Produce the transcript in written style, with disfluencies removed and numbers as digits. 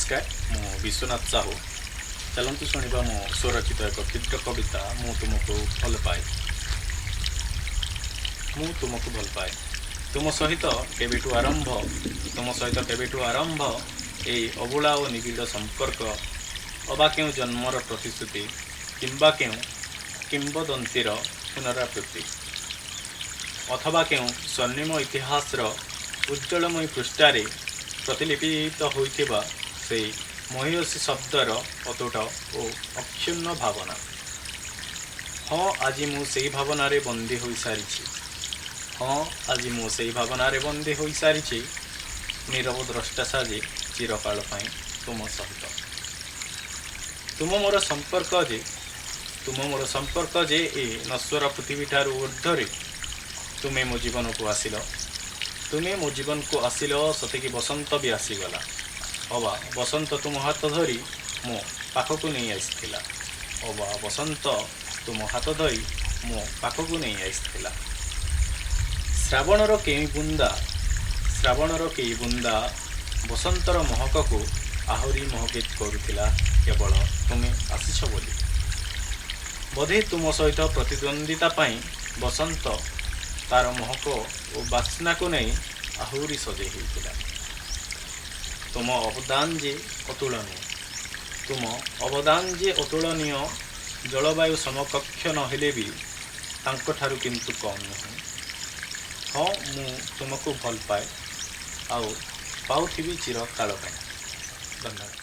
नमस्कार मु विश्वनाथ साहू चलतु शुणा मो स्वरचित एक क्षुद्र कविता मु तुमको भल पाए। मु तुमको भल पाए तुम सहित केबेठु आरंभ ए अबुला और निबिड़ संपर्क अबा क्यों जन्मर प्रतिश्रुति किंबा क्यों किंबदंतीर पुनरावृत्ति अथवा क्यों स्वर्णिम इतिहासर उज्ज्वलमय पृष्ठारे प्रतिलिपित होइथिबा से महीयसी शब्दर अतुट और अक्षुण्ण भावना। हाँ आज मु सेई भावनारे बंदी होई सारिछि। बंदी होई सारिछि नीरव द्रष्टा साजे चिरकाल पाई तुम सहित। तुम मोर संपर्क जे ए नश्वर पृथ्वी ठारू ऊर्ध्वरे तुमे मो जीवन को आसिल सतेकी बसंत भी आसीगला अबा बसंत तुम हाथ धरी मो पाखक नहीं आसीथिला श्रावणर केई बुंदा बसंतर महक को आहुरी महकित करुथिला केवल तुमे आसीछ बोली। बोधे तुम सहित प्रतिद्वंदिता पाई बसंत तार महक और बास्ना को नहीं आहुरी सजे होता। तुम अवदान जे अतुलनीय जलवायु समकक्ष नहेले भी तांको ठारू किंतु कम नुह। हाँ मु तुमको भल पाए आउ पाउथिबी चिरकाल पाए। धन्यवाद।